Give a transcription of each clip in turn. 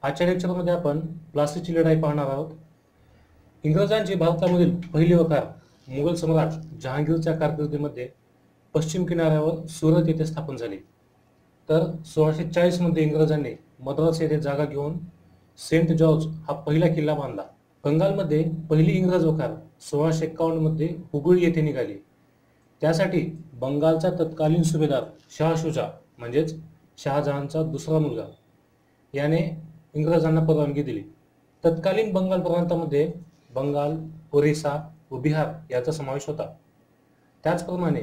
आजच्या लेक्चरमध्ये आपण प्लासीची लढाई पाहणार आहोत. इंग्रजांची भारतामधील पहिली वकार मुघल सम्राट जहांगीरच्या कारकिर्दीमध्ये पश्चिम किनाऱ्यावर सुरत येथे स्थापन झाली. तर 1640 मध्ये इंग्रजांनी मद्रास येथे जागा घेऊन सेंट जॉर्ज हा पहिला किल्ला बांधला. बंगालमध्ये पहिली इंग्रज वकार 1651 मध्ये हुगळी येथे निघाली. त्यासाठी बंगालचा तत्कालीन सुभेदार शाह शुजा म्हणजेच शहाजहानचा दुसरा मुलगा याने इंग्रजांना परवानगी दिली. तत्कालीन बंगाल प्रांतामध्ये बंगाल, ओरिसा व बिहार याचा समावेश होता. त्याचप्रमाणे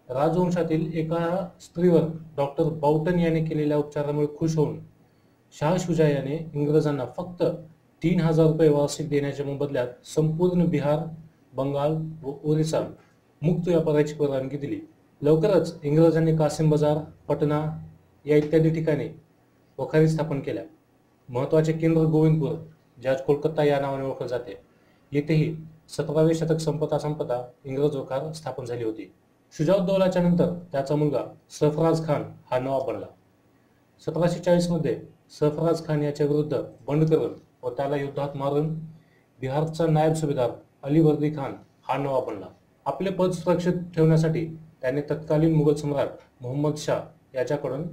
राजवंशातील एका स्त्रीवर डॉक्टर बाउटन याने केलेल्या उपचारामुळे खुश होऊन शाह शुजा याने इंग्रजांना फक्त 3000 रुपये वार्षिक देण्याच्या मोबदल्यात संपूर्ण बिहार, बंगाल व ओरिसा मुक्त व्यापाराची परवानगी दिली. लवकरच इंग्रजांनी कासिम बाजार, पटना या इत्यादी ठिकाणी वखारी स्थापन केल्या. महत्त्वाचे केंद्र गोविंदपूर, जे आज कोलकाता या नावाने ओळखले जाते, येथेही 17वे शतक संपता इंग्रज वखार स्थापन झाली होती. शुजाउद्दौलाच्या नंतर त्याचा मुलगा सरफराज खान हा नवाब बनला. 1740 मध्ये सरफराज खान याच्या विरुद्ध बंड करून व त्याला युद्धात मारून बिहारचा नायब सुभेदार अलीवर्दी खान हा नवाब बनला. आपले पद सुरक्षित ठेवण्यासाठी त्याने तत्कालीन मुघल सम्राट मोहम्मद शाह याच्याकडून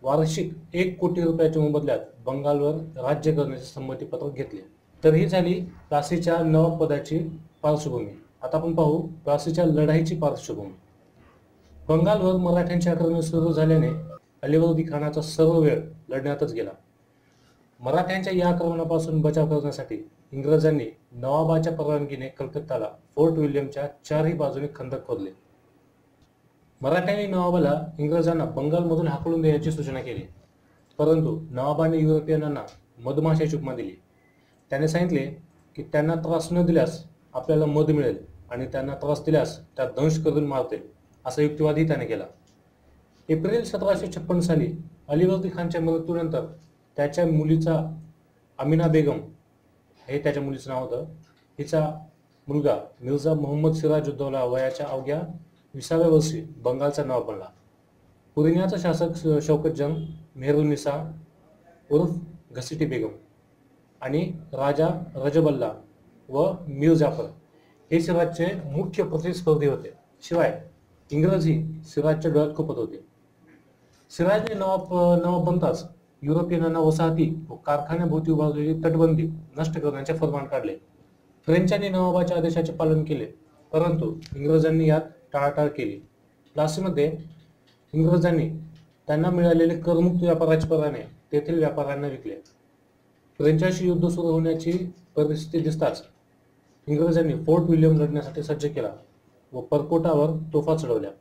वार्षिक 1 कोटी रुपयाच्या मोबदल्यात बंगालवर राज्य करण्याचे संमतीपत्र घेतले. तर ही झाली प्लासीच्या नवाब पदाची पार्श्वभूमी. आता आपण पाहू प्लासीच्या लढाईची पार्श्वभूमी. बंगालवर मराठ्यांचे आक्रमण सुरू झाल्याने अलीवर्दी खानाचा सर्व वेळ लढण्यातच गेला. मराठ्यांच्या या आक्रमणापासून बचाव करण्यासाठी इंग्रजांनी नवाबाच्या परवानगीने कलकत्ताला फोर्ट विल्यमच्या चारही बाजूने खंदक खोदले. मराठ्यांनी नवाबाला इंग्रजांना बंगालमधून हाकलून देण्याची सूचना केली, परंतु नवाबाने युरोपियनांना मधमाशाची उपमा दिली. त्याने सांगितले की त्यांना त्रास न दिल्यास आपल्याला मध मिळेल आणि त्यांना त्रास दिल्यास त्या दंश करून मारतील, असा युक्तिवादही त्याने केला. एप्रिल 1756 साली अलीवर्दी खानच्या मृत्यूनंतर त्याच्या मुलीचा अमिना बेगम हे त्याच्या मुलीचं नाव होतं, हिचा मुलगा मिर्झा मोहम्मद सिराजुद्दौला वयाच्या अवघ्या 20व्या वर्षी बंगालचा नवाब बनला. पुर्णियाचा शासक शौकत जंग, मेहरुन्निसा उर्फ घसिटी बेगम आणि राजा रजबल्ला व मीर जाफर हे सिराजचे मुख्य प्रतिस्पर्धी होते. शिवाय इंग्रजी सिराजच्या डोळ्यात खूपत होते. सिराजने नवाब बनताच युरोपियनांना वसाहती व कारखान्याभोवती उभारलेली तटबंदी नष्ट करण्याचे फरमान काढले. फ्रेंचांनी नवाबाच्या आदेशाचे पालन केले, परंतु इंग्रजांनी यात टाळाटाळ केली. प्लासीमध्ये इंग्रजांनी त्यांना मिळालेले करमुक्त व्यापाराचे परवाने तेथील व्यापाऱ्यांना विकले. फ्रेंचांशी युद्ध सुरू होण्याची परिस्थिती दिसताच इंग्रजांनी फोर्ट विल्यम लढण्यासाठी सज्ज केला व परकोटावर तोफा चढवल्या.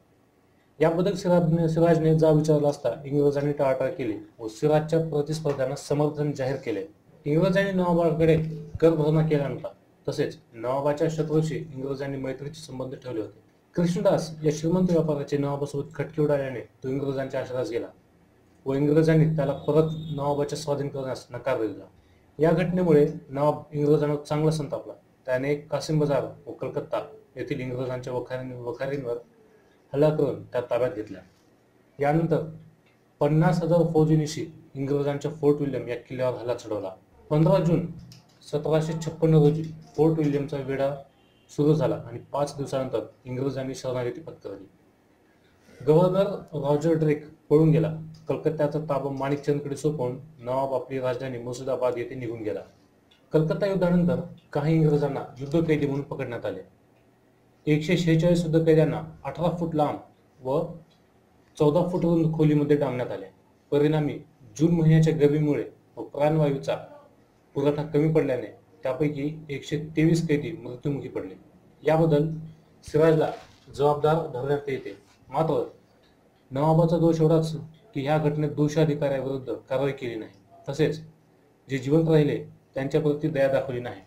याबद्दल सिराजने जा विचारला असता इंग्रजांनी टाळाटाळ केली व सिराजच्या प्रतिस्पर्ध्यांना समर्थन जाहीर केले. इंग्रजांनी नवाबाकडे कर भरणा केला नव्हता, तसेच नवाबाच्या शत्रूशी इंग्रजांनी मैत्रीचे संबंध ठेवले होते. कृष्णदास या श्रीमंत व्यापाऱ्याचे नवाबासोबत खटके उडाल्याने तो इंग्रजांच्या आश्रयास गेला व इंग्रजांनी त्याला परत नवाबाच्या स्वाधीन करण्यास नकार दिला. या घटनेमुळे नवाब इंग्रजांवर चांगला संतापला. त्याने कासिम बाजार व कलकत्ता येथील इंग्रजांच्या वखारींवर हल्ला करून त्या ताब्यात घेतल्या. यानंतर 50,000 फौजीनिशी इंग्रजांच्या फोर्ट विल्यम या किल्ल्यावर हल्ला चढवला. 15 जून 1756 रोजी फोर्ट विल्यमचा वेढा सुरू झाला आणि 5 दिवसानंतर इंग्रजांनी शरणागती पत्करली. गव्हर्नर रॉजर ड्रेक पळून गेला. कलकत्त्याचा ताबा माणिकचंदकडे सोपवून नवाब आपली राजधानी मुर्शिदाबाद येथे निघून गेला. कलकत्ता युद्धानंतर काही इंग्रजांना युद्धकैदी म्हणून पकडण्यात आले. 146 युद्धकैद्यांना 18 फूट लांब व 14 फूट रुंद खोलीमध्ये डांबण्यात आले. परिणामी जून महिन्याच्या गरमीमुळे व प्राणवायूचा पुरवठा कमी पडल्याने त्यापैकी 123 कैदी मृत्युमुखी पडले. याबद्दल सिराजला जबाबदार धरण्यात येते. मात्र नवाबाचा दोष एवढाच की ह्या घटनेत दोषी अधिकाऱ्याविरुद्ध कारवाई केली नाही, तसेच जे जिवंत राहिले त्यांच्याप्रती दया दाखवली नाही.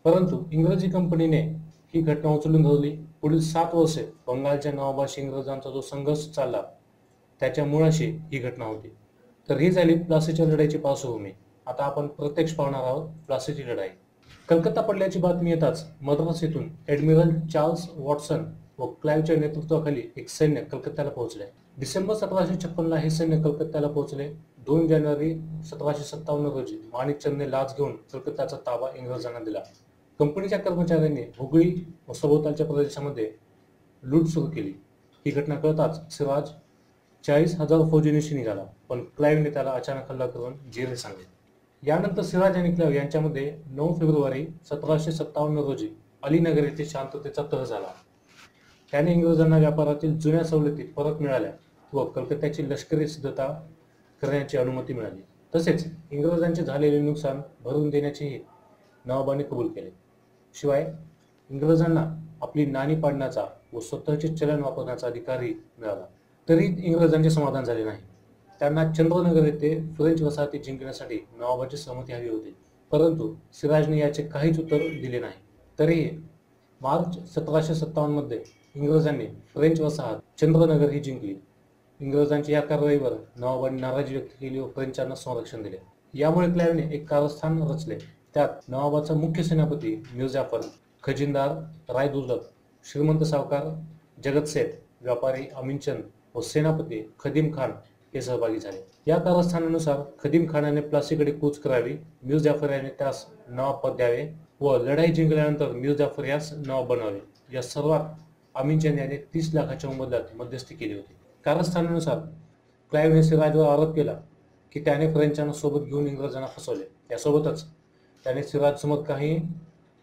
परंतु इंग्रजी कंपनीने ही घटना उचलून धरली. पुढील 7 वर्षे बंगालच्या नवाबाशी इंग्रजांचा जो संघर्ष चालला त्याच्या मुळाशी ही घटना होती. तर ही झाली प्लासीच्या लढाईची पार्श्वभूमी. आता आपण प्रत्यक्ष पाहणार आहोत प्लासीची लढाई. कलकत्ता पडल्याची बातमी येताच मद्रास येथून ॲडमिरल चार्ल्स वॉटसन व क्लाइव्हच्या नेतृत्वाखाली एक सैन्य कलकत्त्याला पोहोचले. डिसेंबर 1756 ला हे सैन्य कलकत्त्याला पोहोचले. 2 जानेवारी 1757 रोजी माणिकचंदने लाच घेऊन कलकत्त्याचा ताबा इंग्रजांना दिला. कंपनीच्या कर्मचाऱ्यांनी हुगळी व सभोवतालच्या प्रदेशामध्ये लूट सुरू केली. ही घटना कळताच सिराज 40,000 फौजेनिशी निघाला, पण क्लाइव्हने त्याला अचानक हल्ला करून जेरे सांगले. यानंतर सिराज आणि क्लाइव्ह यांच्यामध्ये 9 फेब्रुवारी 1757 रोजी अलीनगर येथे शांततेचा तह झाला. त्याने इंग्रजांना व्यापारातील जुन्या सवलती परत मिळाल्या व कलकत्त्याची लष्करी सिद्धता करण्याची अनुमती मिळाली. तसेच इंग्रजांचे झालेले नुकसान भरून देण्याचेही नवाबाने कबूल केले. शिवाय इंग्रजांना आपली नाणी पाडण्याचा व स्वतःचे चलन वापरण्याचा अधिकारही मिळाला. तरी इंग्रजांचे समाधान झाले नाही. त्यांना चंद्रनगर येथे फ्रेंच वसाहती जिंकण्यासाठी नवाबाची सहमती हवी होती, परंतु सिराजने याचे काहीच उत्तर दिले नाही. तरीही मार्च 1757 मध्ये इंग्रजांनी फ्रेंच वसाहत चंद्रनगर ही जिंकली. इंग्रजांच्या या कारवाईवर नवाबांनी नाराजी व्यक्त केली व फ्रेंचांना संरक्षण दिले. यामुळे क्लाइव्हने एक कारस्थान रचले. त्यात नवाबाचा मुख्य सेनापती मीर जाफर, खजिनदार रायदुर्लभ, श्रीमंत सावकार जगत सेठ, व्यापारी अमीनचंद व सेनापती खदीम खान हे सहभागी झाले. या कारस्थानानुसार खदीम खानाने प्लासीकडे कूच करावी, मीर जाफर याने त्यास नवाब पद द्यावे व लढाई जिंकल्यानंतर मीर जाफर यास नवाब बनवावे. या सर्वात अमीनचंद याने 30 लाखाच्या मोबदल्यात मध्यस्थी केली होती. कारस्थानानुसार क्लाइव्हने सिराजवर आरोप केला की त्याने फ्रेंचांना सोबत घेऊन इंग्रजांना फसवले. यासोबतच त्याने सिराजसमोर काही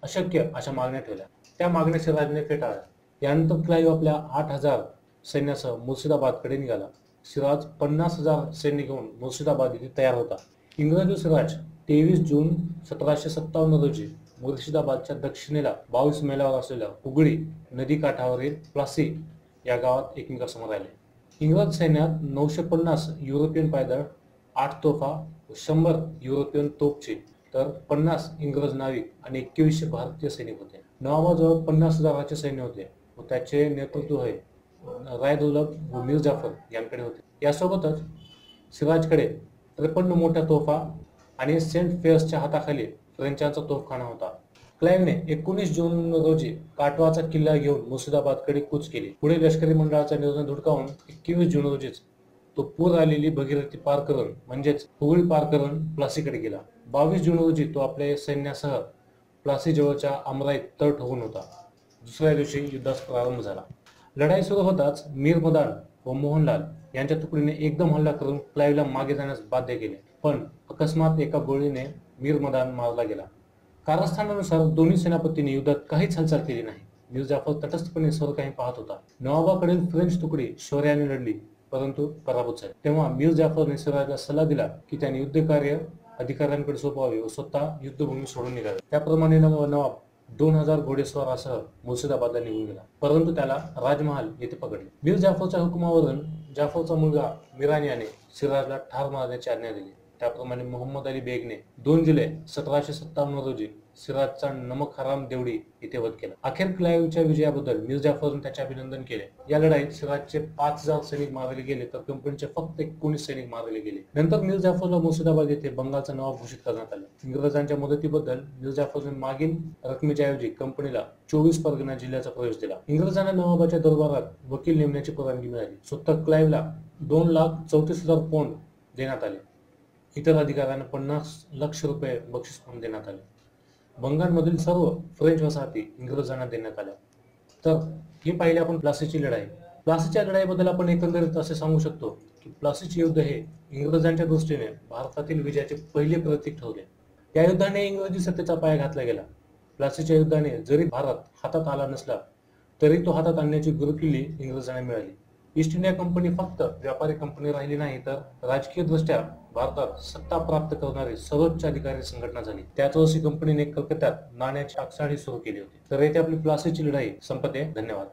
अशक्य अशा मागण्या ठेवल्या. त्या मागण्या सिराजने फेटाळल्या. यानंतर क्लाइव्ह आपल्या 8,000 सैन्यासह मुर्शिदाबादकडे निघाला. सिराज 50,000 सैन्य घेऊन मुर्शिदाबाद येथे तयार होता. इंग्रज व सिराज 23 जून 1757 रोजी मुर्शिदाबादच्या दक्षिणेला 22 मैलावर असलेल्या हुगळी नदीकाठावरील प्लासी या गावात एकमेकांसमोर राहिले. इंग्रज सैन्यात 950 युरोपियन पायदळ, 8 तोफा व 100 युरोपियन तोपचे तर 50 इंग्रज नाविक आणि 2100 भारतीय सैनिक होते. नवाबाजवळ 50,000चे सैन्य होते व त्याचे नेतृत्व हे रायदुर्लभ व मीर जाफर यांकडे होते. यासोबतच सिराजकडे 53 मोठ्या तोफा आणि सेंट फेअर्सच्या हाताखाली फ्रेंचांचा तोफखाना होता. क्लाइव्हने 19 जून रोजी काटवाचा किल्ला घेऊन मुर्शिदाबादकडे कूच केली. पुढे लष्करी मंडळाचा निर्णय धुडकावून 21 जून रोजीच तो पूर आलेली भगीरथी पार करून म्हणजेच हुगळी पार करून प्लासीकडे गेला. 22 जून रोजी तो आपल्या सैन्यासह प्लासी जवळच्या अमराईत तळ ठोकून होता. दुसऱ्या दिवशी युद्धास प्रारंभ झाला. लढाई सुरू होताच मीर मदान व मोहनलाल यांच्या तुकडीने एकदम हल्ला करून क्लाइव्हला मागे जाण्यास बाध्य केले, पण अकस्मात एका गोळीने मीर मदान मारला गेला. कारस्थानानुसार दोन्ही सेनापतींनी युद्धात काहीच हालचाल केली नाही. मीर जाफर तटस्थपणे सर्व काही पाहत होता. नवाबाकडील फ्रेंच तुकडी शौर्याने लढली, परंतु पराभूत झाली. तेव्हा मीर जाफरने सिराजला सल्ला दिला की त्याने युद्धकार्य अधिकाऱ्यांकडे सोपवावे व स्वतः युद्धभूमी सोडून निघावे. त्याप्रमाणे नवाब 2000 घोडेस्वारासह मुर्शिदाबादला निघून गेला, परंतु त्याला राजमहाल येथे पकडले. मीर जाफरच्या हुकुमावरून जाफरचा मुलगा मिरान याने सिराजला ठार मारण्याची आज्ञा दिली. त्याप्रमाणे मोहम्मद अली बेगने 2 जुलै 1757 रोजी सिराजचा नमक हराम देवडी येथे वध केला. अखेर क्लाइव्हच्या विजयाबद्दल मीर जाफरने त्याचे अभिनंदन केले. या लढाईत सिराजचे 5000 सैनिक मारले गेले तर कंपनीचे फक्त 19 सैनिक मारले गेले. नंतर मीर जाफरला मुर्शिदाबाद येथे बंगालचा नवाब घोषित करण्यात आले. इंग्रजांच्या मदतीबद्दल मीर जाफरने मागील रकमेच्या ऐवजी कंपनीला 24 परगणा जिल्ह्याचा प्रवेश दिला. इंग्रजांना नवाबाच्या दरबारात वकील नेमण्याची परवानगी मिळाली. स्वतः क्लाइव्हला 2,34,000 पौंड देण्यात आले. इतर अधिकाऱ्यांना 50 लाख रुपये बक्षीस म्हणून देण्यात आले. बंगालमधील सर्व फ्रेंच वसाहती इंग्रजांना देण्यात आल्या. तर हे पाहिले आपण प्लासीची लढाई. प्लासीच्या लढाईबद्दल आपण एकंदरीत असे सांगू शकतो की प्लासीचे युद्ध हे इंग्रजांच्या दृष्टीने भारतातील विजयाचे पहिले प्रतीक ठरले. या युद्धाने इंग्रजी सत्तेचा पाया घातला गेला. प्लासीच्या युद्धाने जरी भारत हातात आला नसला तरी तो हातात आणण्याची गुरुकिल्ली इंग्रजांना मिळाली. ईस्ट इंडिया कंपनी फक्त व्यापारी कंपनी राहिली नाही, तर राजकीय दृष्ट्या भारतात सत्ता प्राप्त करणारी सर्वोच्च अधिकारी संघटना झाली. त्याच वर्षी कंपनीने कलकत्त्यात नाण्याची आखसाडी सुरू केली होती. तर येथे आपली प्लासीची लढाई संपते. धन्यवाद.